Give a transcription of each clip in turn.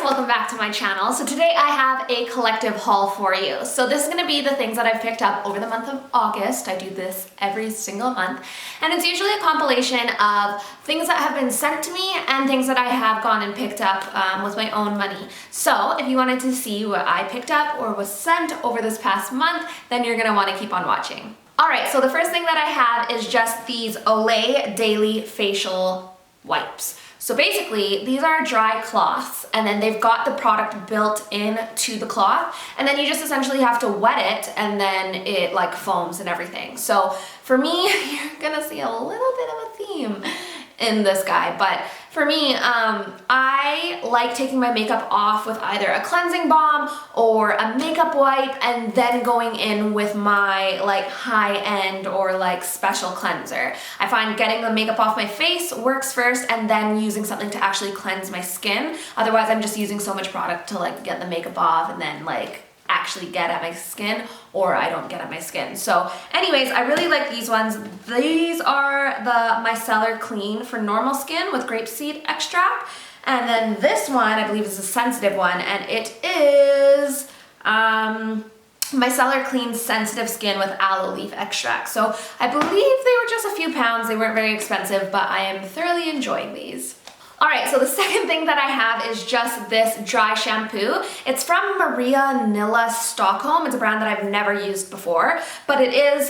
welcome back to my channel. So today I have a collective haul for you. So this is going to be the things that I've picked up over the month of August. I do this every single month, and it's usually a compilation of things that have been sent to me and things that I have gone and picked up with my own money. So if you wanted to see what I picked up or was sent over this past month, then you're going to want to keep on watching. Alright, so the first thing that I have is just these Olay Daily Facial Wipes. So basically, these are dry cloths, and then they've got the product built into the cloth, and then you just essentially have to wet it, and then it like foams and everything. So for me, you're gonna see a little bit of a theme in this guy, but for me, I like taking my makeup off with either a cleansing balm or a makeup wipe and then going in with my like high-end or like special cleanser. I find getting the makeup off my face works first and then using something to actually cleanse my skin. Otherwise, I'm just using so much product to like get the makeup off and then like actually get at my skin, or I don't get at my skin. So anyways, I really like these ones. These are the Micellar Clean for normal skin with grapeseed extract, and then this one I believe is a sensitive one, and it is Micellar Clean Sensitive Skin with aloe leaf extract. So I believe they were just a few pounds. They weren't very expensive, but I am thoroughly enjoying these. Alright, so the second thing that I have is just this dry shampoo. It's from Maria Nilla Stockholm. It's a brand that I've never used before, but it is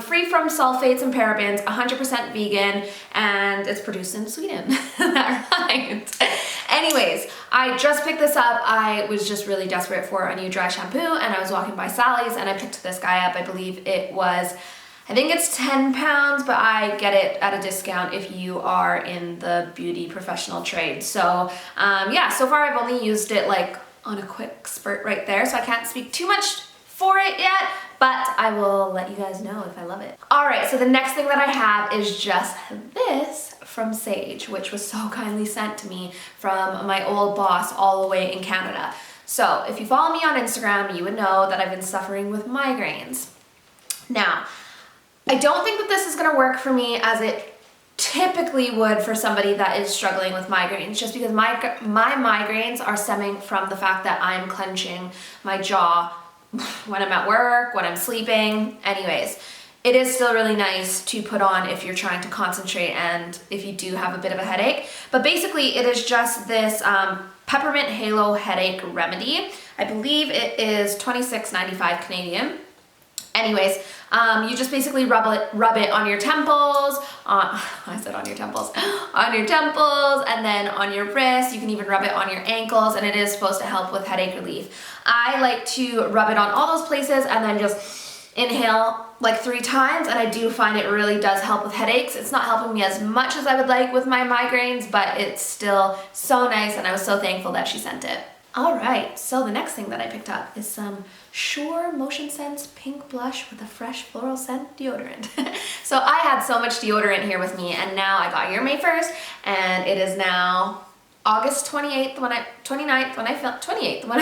free from sulfates and parabens, 100% vegan, and it's produced in Sweden. Is that right? Anyways, I just picked this up. I was just really desperate for a new dry shampoo, and I was walking by Sally's, and I picked this guy up. I believe it was, I think it's 10 pounds, but I get it at a discount if you are in the beauty professional trade. So yeah, so far I've only used it like on a quick spurt right there, so I can't speak too much for it yet, but I will let you guys know if I love it. Alright, so the next thing that I have is just this from Sage, which was so kindly sent to me from my old boss all the way in Canada. So if you follow me on Instagram, you would know that I've been suffering with migraines. Now, I don't think that this is going to work for me as it typically would for somebody that is struggling with migraines, just because my migraines are stemming from the fact that I'm clenching my jaw when I'm at work, when I'm sleeping. Anyways, it is still really nice to put on if you're trying to concentrate and if you do have a bit of a headache. But basically, it is just this Peppermint Halo Headache Remedy. I believe it is $26.95 Canadian. Anyways, you just basically rub it on your temples, I said on your temples, on your temples, and then on your wrists. You can even rub it on your ankles, and it is supposed to help with headache relief. I like to rub it on all those places and then just inhale like 3 times, and I do find it really does help with headaches. It's not helping me as much as I would like with my migraines, but it's still so nice, and I was so thankful that she sent it. Alright, so the next thing that I picked up is some Sure Motion Sense Pink Blush with a fresh floral scent deodorant. So I had so much deodorant here with me, and now I got here May 1st, and it is now August 28th when I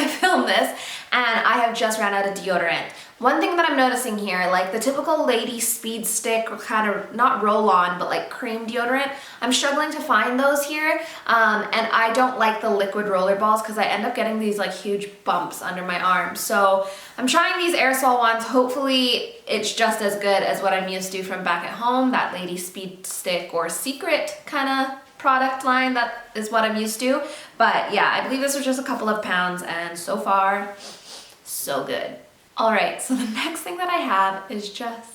filmed this, and I have just ran out of deodorant. One thing that I'm noticing here, like the typical lady speed stick kind of, not roll-on, but like cream deodorant, I'm struggling to find those here, and I don't like the liquid roller balls because I end up getting these like huge bumps under my arms. So I'm trying these aerosol ones. Hopefully it's just as good as what I'm used to from back at home, that lady speed stick or secret kind of product line. That is what I'm used to. But yeah, I believe this was just a couple of pounds, and so far, so good. Alright, so the next thing that I have is just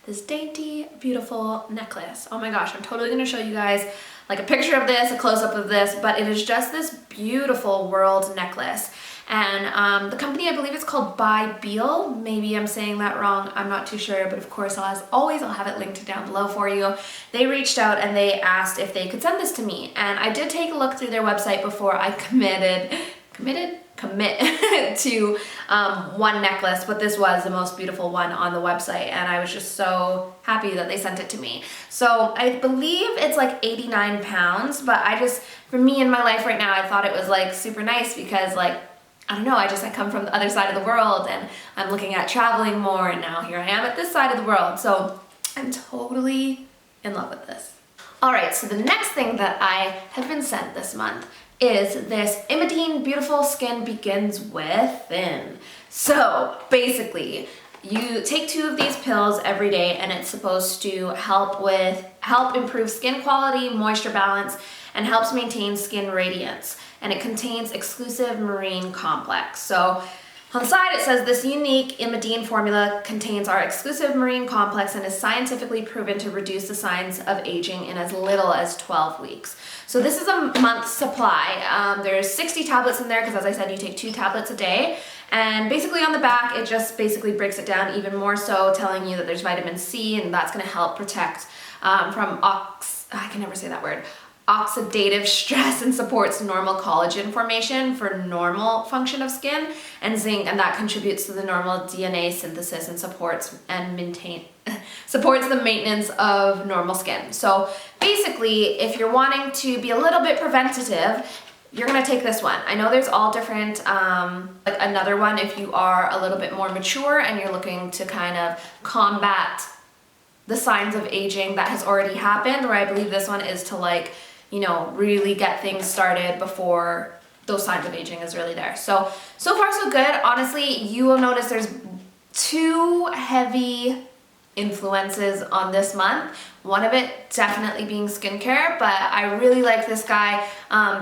this dainty, beautiful necklace. Oh my gosh, I'm totally going to show you guys like a picture of this, a close-up of this, but it is just this beautiful world necklace. And the company, I believe it's called By Beal. Maybe I'm saying that wrong, I'm not too sure, but of course, as always, I'll have it linked down below for you. They reached out and they asked if they could send this to me, and I did take a look through their website before I commit to one necklace, but this was the most beautiful one on the website, and I was just so happy that they sent it to me. So I believe it's like 89 pounds, but for me in my life right now, I thought it was like super nice because like, I don't know, I come from the other side of the world, and I'm looking at traveling more, and now here I am at this side of the world, so I'm totally in love with this. Alright, so the next thing that I have been sent this month is this Imodine Beautiful Skin Begins Within. So basically, you take 2 of these pills every day, and it's supposed to help improve skin quality, moisture balance, and helps maintain skin radiance. And it contains exclusive marine complex. So on the side, it says this unique Imodine formula contains our exclusive marine complex and is scientifically proven to reduce the signs of aging in as little as 12 weeks. So this is a month's supply. There's 60 tablets in there because, as I said, you take 2 tablets a day. And basically on the back, it just basically breaks it down even more so, telling you that there's vitamin C, and that's going to help protect from I can never say that word, oxidative stress, and supports normal collagen formation for normal function of skin, and zinc, and that contributes to the normal DNA synthesis and supports the maintenance of normal skin. So basically, if you're wanting to be a little bit preventative, you're gonna take this one. I know there's all different, like another one if you are a little bit more mature and you're looking to kind of combat the signs of aging that has already happened, where I believe this one is to, like, you know, really get things started before those signs of aging is really there. So far so good. Honestly, you will notice there's 2 heavy influences on this month. One of it definitely being skincare, but I really like this guy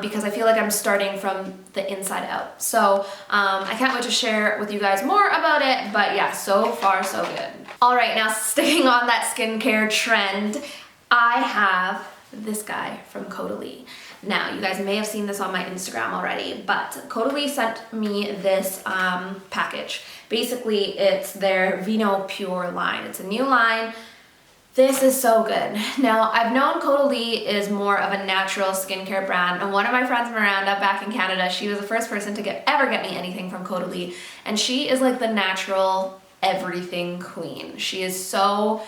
because I feel like I'm starting from the inside out. So I can't wait to share with you guys more about it, but yeah, so far so good. All right, now sticking on that skincare trend, I have this guy from Caudalie. Now, you guys may have seen this on my Instagram already, but Caudalie sent me this package. Basically, it's their Vino Pure line. It's a new line. This is so good. Now, I've known Caudalie is more of a natural skincare brand, and one of my friends, Miranda, back in Canada, she was the first person to ever get me anything from Caudalie, and she is like the natural everything queen. She is so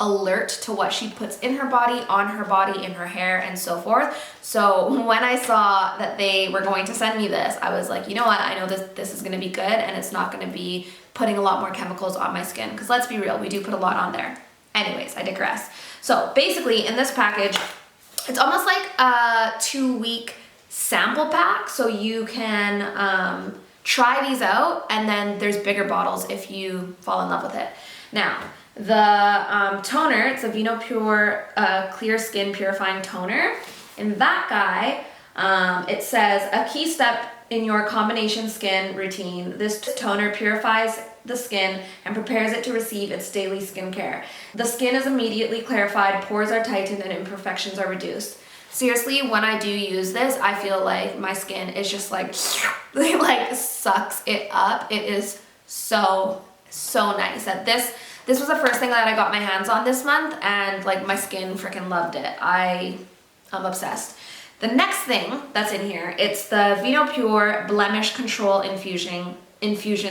alert to what she puts in her body, on her body, in her hair, and so forth. So when I saw that they were going to send me this, I was like, you know what, I know this is going to be good, and it's not going to be putting a lot more chemicals on my skin, because let's be real, we do put a lot on there. Anyways, I digress. So basically in this package, it's almost like a 2-week sample pack, so you can try these out, and then there's bigger bottles if you fall in love with it. Now, the toner, it's a Vino Pure Clear Skin Purifying Toner. In that guy, it says, a key step in your combination skin routine, this toner purifies the skin and prepares it to receive its daily skincare. The skin is immediately clarified, pores are tightened, and imperfections are reduced. Seriously, when I do use this, I feel like my skin is just like, like sucks it up. It is so nice. This was the first thing that I got my hands on this month, and like my skin freaking loved it. I'm obsessed. The next thing that's in here, it's the Vino Pure Blemish Control Infusion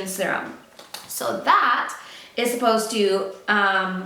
Serum. So that is supposed to,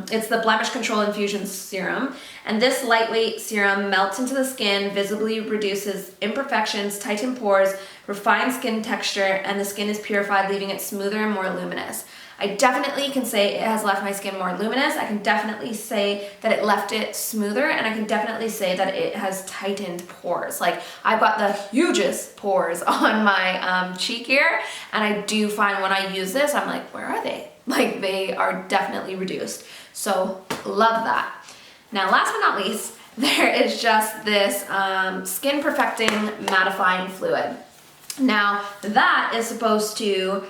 it's the Blemish Control Infusion Serum, and this lightweight serum melts into the skin, visibly reduces imperfections, tightens pores, refines skin texture, and the skin is purified, leaving it smoother and more luminous. I definitely can say it has left my skin more luminous. I can definitely say that it left it smoother, and I can definitely say that it has tightened pores. Like, I've got the hugest pores on my cheek here, and I do find when I use this, I'm like, where are they? Like, they are definitely reduced. So, love that. Now, last but not least, there is just this skin perfecting mattifying fluid. Now, that is supposed to,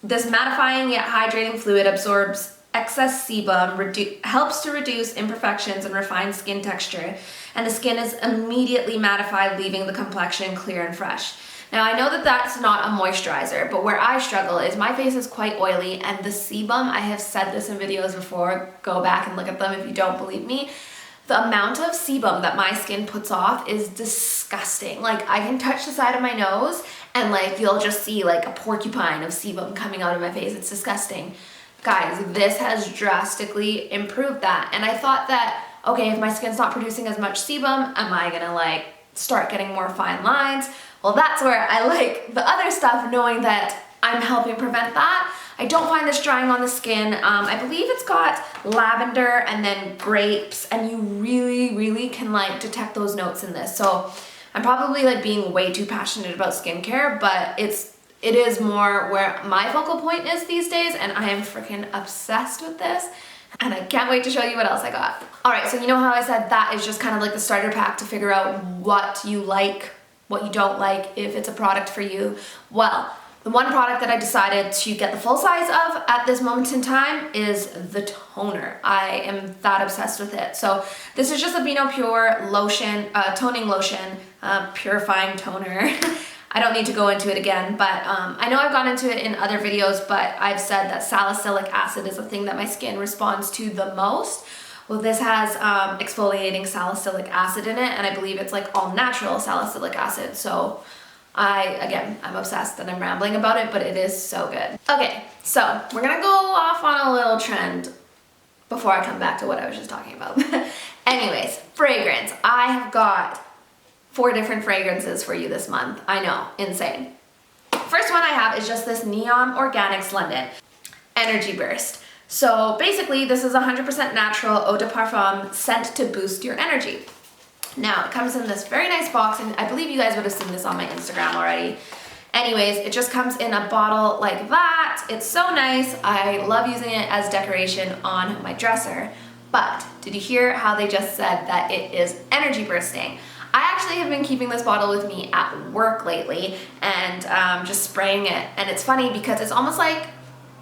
this mattifying yet hydrating fluid absorbs excess sebum, helps to reduce imperfections and refine skin texture, and the skin is immediately mattified, leaving the complexion clear and fresh. Now, I know that that's not a moisturizer, but where I struggle is my face is quite oily, and the sebum, I have said this in videos before, go back and look at them if you don't believe me, the amount of sebum that my skin puts off is disgusting. Like, I can touch the side of my nose and like you'll just see like a porcupine of sebum coming out of my face. It's disgusting. Guys, this has drastically improved that. And I thought that, okay, if my skin's not producing as much sebum, am I gonna like start getting more fine lines? Well, that's where I like the other stuff, knowing that I'm helping prevent that. I don't find this drying on the skin. I believe it's got lavender and then grapes, and you really can like detect those notes in this. So I'm probably like being way too passionate about skincare, but it is more where my focal point is these days, and I am freaking obsessed with this. And I can't wait to show you what else I got. All right, so you know how I said that is just kind of like the starter pack to figure out what you like, what you don't like, if it's a product for you. Well, the one product that I decided to get the full size of at this moment in time is the toner. I am that obsessed with it. So this is just a Vino Pure lotion, toning lotion, purifying toner. I don't need to go into it again, but I know I've gone into it in other videos, but I've said that salicylic acid is a thing that my skin responds to the most. Well, this has exfoliating salicylic acid in it, and I believe it's like all natural salicylic acid. So I'm obsessed and I'm rambling about it, but it is so good. Okay, so we're gonna go off on a little trend before I come back to what I was just talking about. Anyways, fragrance. I have got 4 different fragrances for you this month. I know, insane. First one I have is just this Neon Organics London Energy Burst. So basically this is 100% natural eau de parfum scent to boost your energy. Now it comes in this very nice box, and I believe you guys would have seen this on my Instagram already. Anyways, it just comes in a bottle like that. It's so nice. I love using it as decoration on my dresser. But did you hear how they just said that it is energy bursting? I actually have been keeping this bottle with me at work lately and just spraying it. And it's funny because it's almost like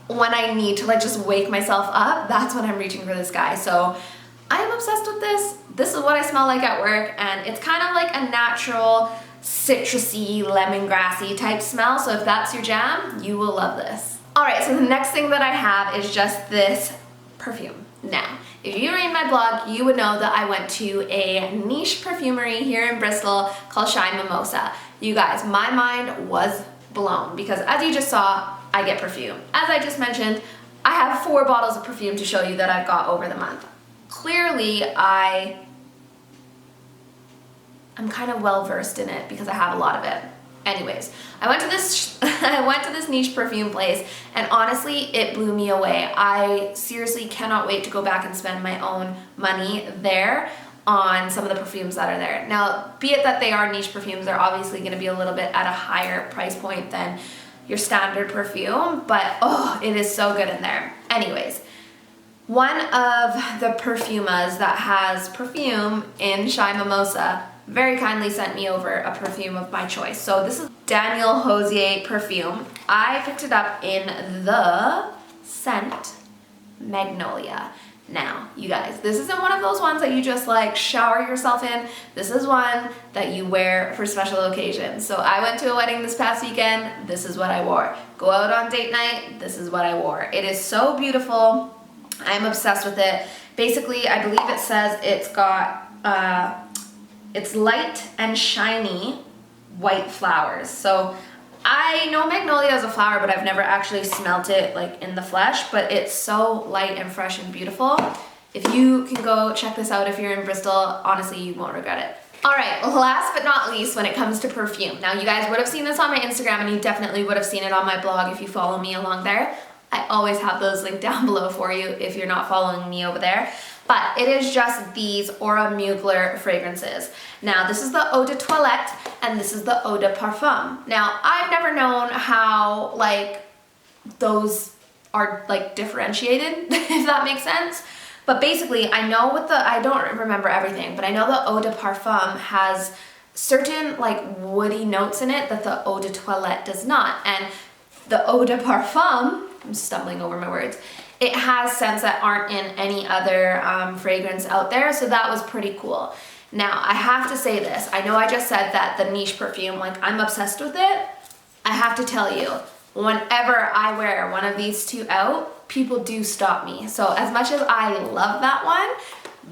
when I need to like just wake myself up, that's when I'm reaching for this guy. So I am obsessed with this. This is what I smell like at work, and it's kind of like a natural citrusy, lemongrassy type smell. So if that's your jam, you will love this. All right, so the next thing that I have is just this perfume. Now, if you read my blog, you would know that I went to a niche perfumery here in Bristol called Shy Mimosa. You guys, my mind was blown because as you just saw, I get perfume. As I just mentioned, I have 4 bottles of perfume to show you that I've got over the month. Clearly, I'm kind of well versed in it because I have a lot of it. Anyways, I went to this niche perfume place, and honestly, it blew me away. I seriously cannot wait to go back and spend my own money there on some of the perfumes that are there. Now, be it that they are niche perfumes, they're obviously going to be a little bit at a higher price point than your standard perfume, but oh, it is so good in there. Anyways, one of the perfumas that has perfume in Shy Mimosa very kindly sent me over a perfume of my choice. So this is Daniel Hosier perfume. I picked it up in the scent Magnolia. Now, you guys, this isn't one of those ones that you just like shower yourself in. This is one that you wear for special occasions. So I went to a wedding this past weekend. This is what I wore. Go out on date night. This is what I wore. It is so beautiful. I'm obsessed with it. Basically, I believe it says it's got, it's light and shiny white flowers. So I know magnolia is a flower, but I've never actually smelt it like in the flesh, but it's so light and fresh and beautiful. If you can go check this out if you're in Bristol, honestly, you won't regret it. All right, last but not least, when it comes to perfume. Now, you guys would have seen this on my Instagram, and you definitely would have seen it on my blog if you follow me along there. I always have those linked down below for you if you're not following me over there. But it is just these Aura Mugler fragrances. Now, this is the Eau de Toilette, and this is the Eau de Parfum. Now, I've never known how, like, those are, like, differentiated, if that makes sense. But basically, I know with the, I don't remember everything, but I know the Eau de Parfum has certain, like, woody notes in it that the Eau de Toilette does not. And the Eau de Parfum, I'm stumbling over my words, it has scents that aren't in any other fragrance out there, so that was pretty cool. Now, I have to say this. I know I just said that the niche perfume, like, I'm obsessed with it. I have to tell you, whenever I wear one of these two out, people do stop me. So as much as I love that one,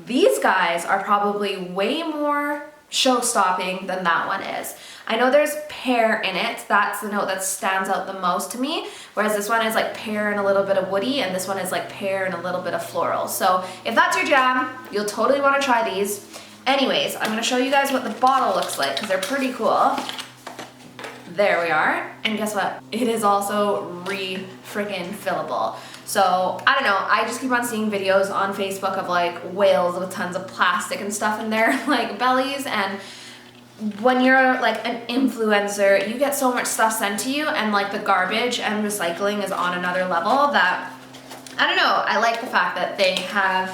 these guys are probably way more show-stopping than that one is. I know there's pear in it. That's the note that stands out the most to me, whereas this one is like pear and a little bit of woody, and this one is like pear and a little bit of floral. So if that's your jam, you'll totally want to try these. Anyways, I'm going to show you guys what the bottle looks like because they're pretty cool. There we are. And guess what? It is also re-freaking-fillable. So, I don't know, I just keep on seeing videos on Facebook of like whales with tons of plastic and stuff in their like bellies, and when you're like an influencer, you get so much stuff sent to you, and like the garbage and recycling is on another level that, I don't know, I like the fact that they have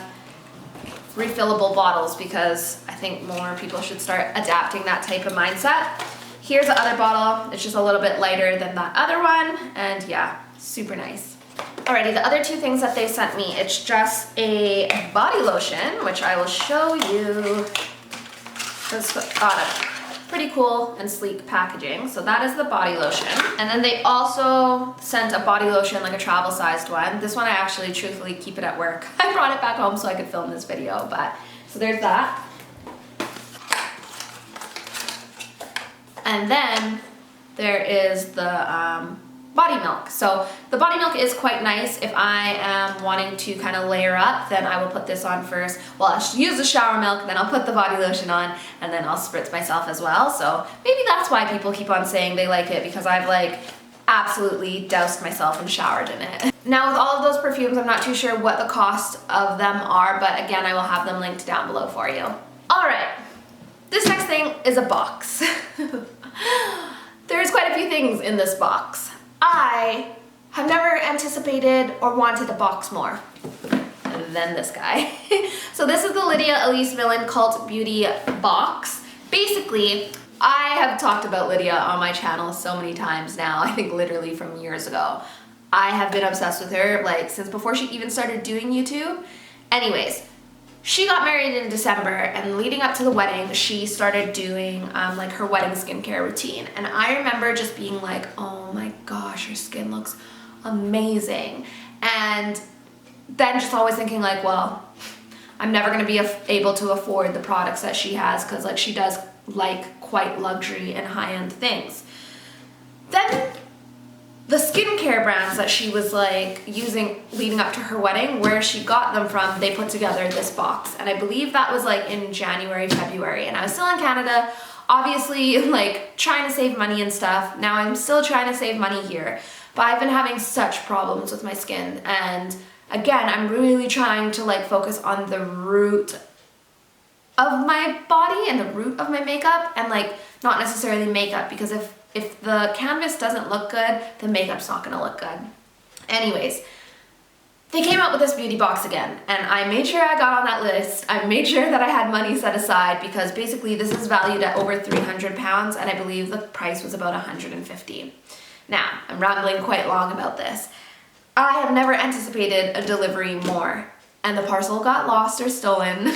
refillable bottles because I think more people should start adapting that type of mindset. Here's the other bottle. It's just a little bit lighter than that other one, and yeah, super nice. Alrighty, the other two things that they sent me, it's just a body lotion, which I will show you. It's got a pretty cool and sleek packaging. So that is the body lotion. And then they also sent a body lotion, like a travel sized one. This one I actually truthfully keep it at work. I brought it back home so I could film this video, but so there's that. And then there is the body milk. So the body milk is quite nice. If I am wanting to kind of layer up, then I will put this on first. Well, I'll use the shower milk, then I'll put the body lotion on, and then I'll spritz myself as well. So maybe that's why people keep on saying they like it, because I've like absolutely doused myself and showered in it. Now with all of those perfumes, I'm not too sure what the cost of them are, but again, I will have them linked down below for you. All right, this next thing is a box. There's quite a few things in this box. I have never anticipated or wanted a box more than this guy. So this is the Lydia Elise Millen Cult Beauty box. Basically, I have talked about Lydia on my channel so many times now, I think literally from years ago. I have been obsessed with her like since before she even started doing YouTube. Anyways, she got married in December, and leading up to the wedding, she started doing like her wedding skincare routine. And I remember just being like, oh my gosh, her skin looks amazing. And then just always thinking like, well, I'm never gonna be able to afford the products that she has, because like she does like quite luxury and high-end things. Then the skincare brands that she was like using leading up to her wedding, where she got them from, they put together this box. And I believe that was like in January, February. And I was still in Canada, obviously like trying to save money and stuff. Now I'm still trying to save money here, but I've been having such problems with my skin. And again, I'm really trying to like focus on the root of my body and the root of my makeup, and like not necessarily makeup, because if the canvas doesn't look good, the makeup's not gonna look good. Anyways, they came out with this beauty box again, and I made sure I got on that list. I made sure that I had money set aside, because basically this is valued at over 300 pounds, and I believe the price was about 150. Now, I'm rambling quite long about this. I have never anticipated a delivery more, and the parcel got lost or stolen.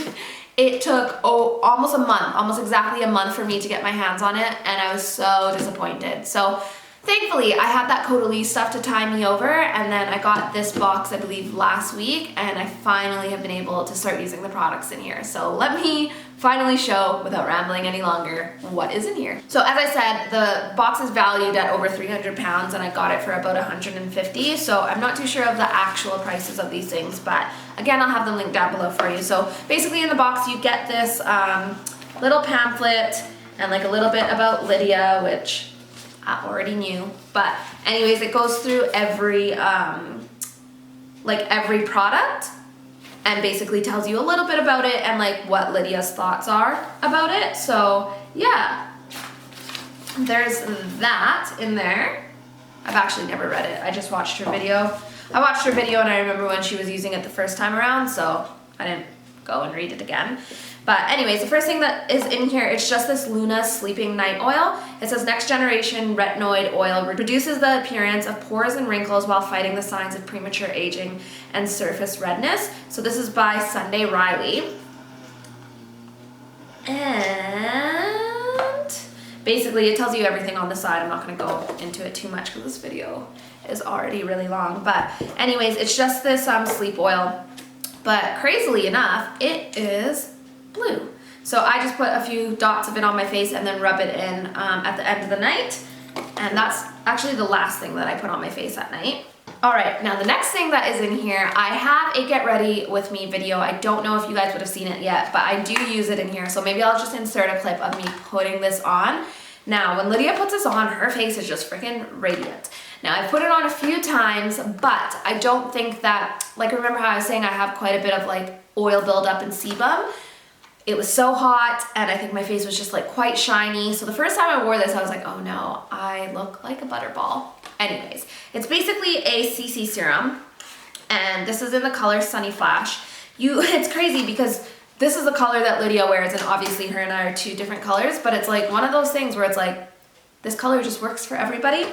It took almost a month, almost exactly a month for me to get my hands on it, and I was so disappointed. So thankfully I had that Caudalie stuff to tie me over, and then I got this box I believe last week, and I finally have been able to start using the products in here. So let me finally show, without rambling any longer, what is in here. So as I said, the box is valued at over 300 pounds, and I got it for about 150. So I'm not too sure of the actual prices of these things, but again, I'll have them linked down below for you. So basically in the box, you get this little pamphlet and like a little bit about Lydia, which I already knew. But anyways, it goes through every product, and basically tells you a little bit about it and like what Lydia's thoughts are about it. So yeah, there's that in there. I've actually never read it. I just watched her video. I watched her video and I remember when she was using it the first time around, so I didn't go and read it again. But anyways, the first thing that is in here, it's just this Luna Sleeping Night Oil. It says next generation retinoid oil reduces the appearance of pores and wrinkles while fighting the signs of premature aging and surface redness. So this is by Sunday Riley. And basically it tells you everything on the side. I'm not gonna go into it too much because this video is already really long. But anyways, it's just this sleep oil. But crazily enough, it is blue. So I just put a few dots of it on my face and then rub it in at the end of the night. And that's actually the last thing that I put on my face at night. All right, now the next thing that is in here, I have a get ready with me video. I don't know if you guys would have seen it yet, but I do use it in here. So maybe I'll just insert a clip of me putting this on, Now, when Lydia puts this on, her face is just freaking radiant. Now, I've put it on a few times, but I don't think that, like, remember how I was saying I have quite a bit of like oil buildup and sebum? It was so hot, and I think my face was just like quite shiny. So the first time I wore this, I was like, oh no, I look like a butterball. Anyways, it's basically a CC serum, and this is in the color Sunny Flash. It's crazy because this is the color that Lydia wears, and obviously her and I are two different colors, but it's like one of those things where it's like, this color just works for everybody.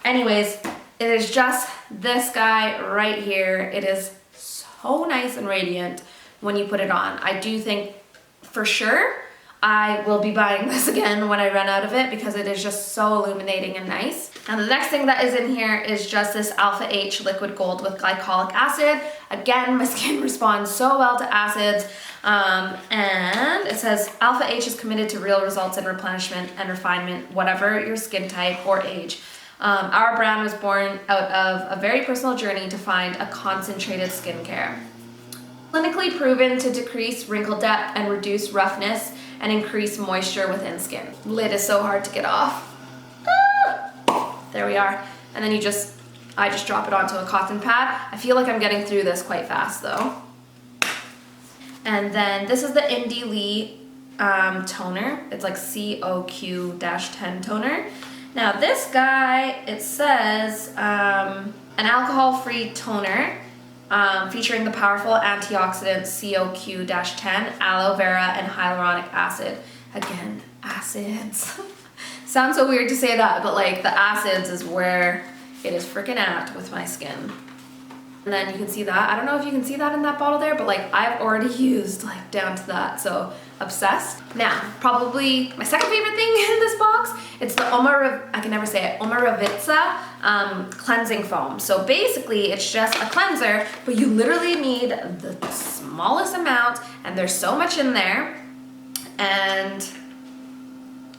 Anyways, it is just this guy right here. It is so nice and radiant when you put it on. I do think for sure I will be buying this again when I run out of it because it is just so illuminating and nice. And the next thing that is in here is just this Alpha H liquid gold with glycolic acid. Again, my skin responds so well to acids. And it says Alpha H is committed to real results in replenishment and refinement, whatever your skin type or age. Our brand was born out of a very personal journey to find a concentrated skincare. Clinically proven to decrease wrinkle depth and reduce roughness and increase moisture within skin. Lid is so hard to get off. Ah! There we are. And then I just drop it onto a cotton pad. I feel like I'm getting through this quite fast though. And then this is the Indie Lee toner. It's like COQ-10 toner. Now this guy, it says an alcohol-free toner featuring the powerful antioxidants COQ-10, aloe vera, and hyaluronic acid. Again, acids. Sounds so weird to say that, but like the acids is where it is freaking at with my skin. And then you can see that. I don't know if you can see that in that bottle there, but like I've already used like down to that, so obsessed. Now, probably my second favorite thing in this box, it's the Omaravitsa cleansing foam. So basically it's just a cleanser, but you literally need the smallest amount, and there's so much in there, and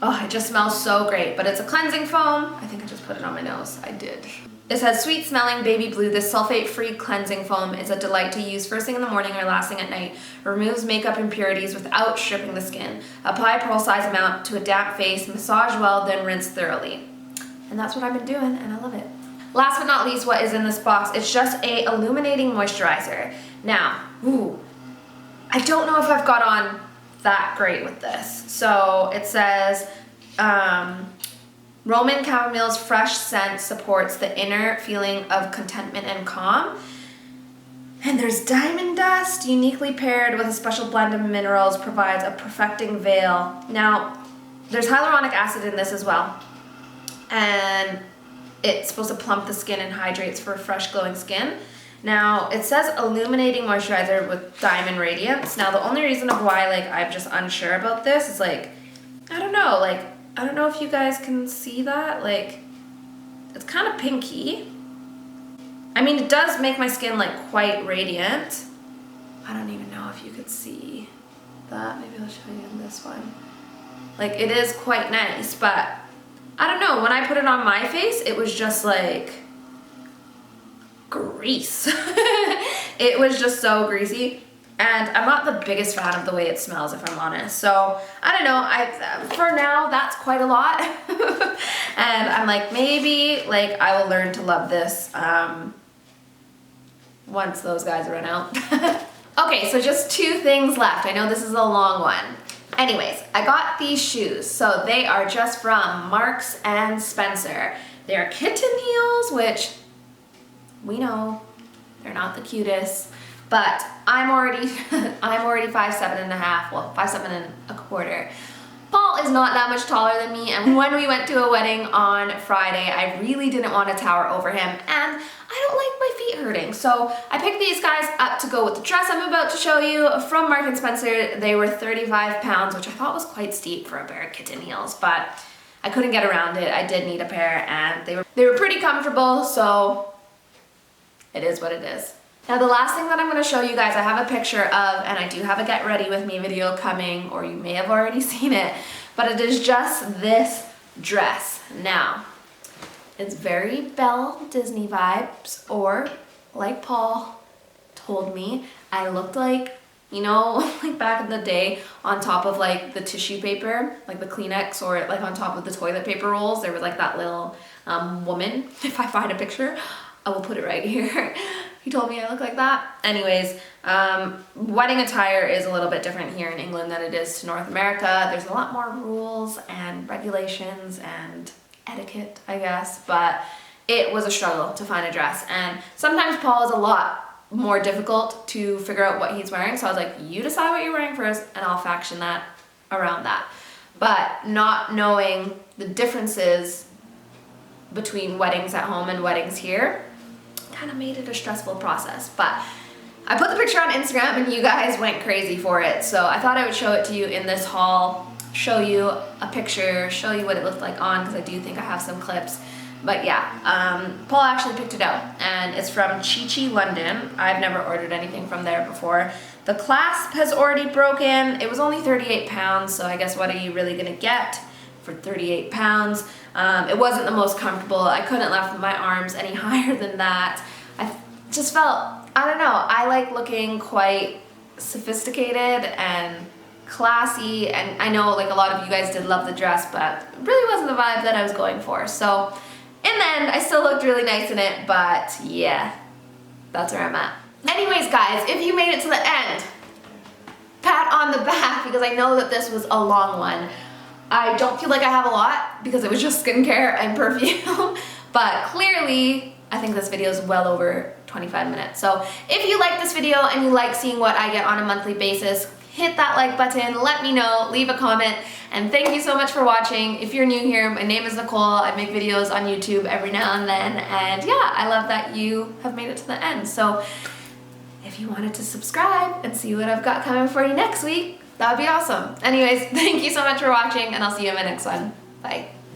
oh, it just smells so great. But it's a cleansing foam. I think I just put it on my nose. I did. It says sweet smelling baby blue. This sulfate-free cleansing foam is a delight to use first thing in the morning or last thing at night. Removes makeup impurities without stripping the skin. Apply a pearl size amount to a damp face, massage well, then rinse thoroughly. And that's what I've been doing, and I love it. Last but not least, what is in this box? It's just a illuminating moisturizer. Now, I don't know if I've got on that great with this. So it says, Roman Camomile's fresh scent supports the inner feeling of contentment and calm. And there's diamond dust, uniquely paired with a special blend of minerals, provides a perfecting veil. Now, there's hyaluronic acid in this as well. And it's supposed to plump the skin and hydrates for fresh glowing skin. Now, it says illuminating moisturizer with diamond radiance. Now, the only reason of why like I'm just unsure about this is like, I don't know if you guys can see that, like, it's kind of pinky. I mean, it does make my skin like quite radiant. I don't even know if you could see that. Maybe I'll show you in this one. Like, it is quite nice, but I don't know, when I put it on my face, it was just like grease. It was just so greasy. And I'm not the biggest fan of the way it smells, if I'm honest. So, I don't know, for now, that's quite a lot. And I'm like, maybe, like, I will learn to love this once those guys run out. Okay, so just 2 things left. I know this is a long one. Anyways, I got these shoes. So they are just from Marks and Spencer. They're kitten heels, which we know they're not the cutest. But I'm already 5'7.5", well, 5'7.25". Paul is not that much taller than me, and when we went to a wedding on Friday, I really didn't want to tower over him, and I don't like my feet hurting. So I picked these guys up to go with the dress I'm about to show you from Marks & Spencer. They were 35 pounds, which I thought was quite steep for a pair of kitten heels, but I couldn't get around it. I did need a pair, and they were pretty comfortable, so it is what it is. Now the last thing that I'm going to show you guys, I have a picture of, and I do have a get ready with me video coming, or you may have already seen it, but it is just this dress. Now, it's very Belle Disney vibes, or like Paul told me, I looked like you know, like back in the day on top of like the tissue paper, like the Kleenex, or like on top of the toilet paper rolls, there was like that little woman. If I find a picture, I will put it right here. He told me I look like that. Anyways, wedding attire is a little bit different here in England than it is to North America. There's a lot more rules and regulations and etiquette, I guess, but it was a struggle to find a dress. And sometimes Paul is a lot more difficult to figure out what he's wearing. So I was like, you decide what you're wearing first and I'll faction that around that. But not knowing the differences between weddings at home and weddings here kind of made it a stressful process. But I put the picture on Instagram and you guys went crazy for it. So I thought I would show it to you in this haul, show you a picture, show you what it looked like on, because I do think I have some clips. But yeah, Paul actually picked it out, and it's from Chi Chi London. I've never ordered anything from there before. The clasp has already broken. It was only 38 pounds, so I guess what are you really gonna get for 38 pounds? It wasn't the most comfortable. I couldn't lift my arms any higher than that. I just felt, I don't know, I like looking quite sophisticated and classy, and I know like a lot of you guys did love the dress, but it really wasn't the vibe that I was going for. So in the end, I still looked really nice in it, but yeah, that's where I'm at. Anyways, guys, if you made it to the end, pat on the back, because I know that this was a long one. I don't feel like I have a lot because it was just skincare and perfume, but clearly I think this video is well over 25 minutes. So if you like this video and you like seeing what I get on a monthly basis, hit that like button, let me know, leave a comment, and thank you so much for watching. If you're new here, my name is Nicole. I make videos on YouTube every now and then, and yeah, I love that you have made it to the end. So if you wanted to subscribe and see what I've got coming for you next week, that would be awesome. Anyways, thank you so much for watching, and I'll see you in my next one. Bye.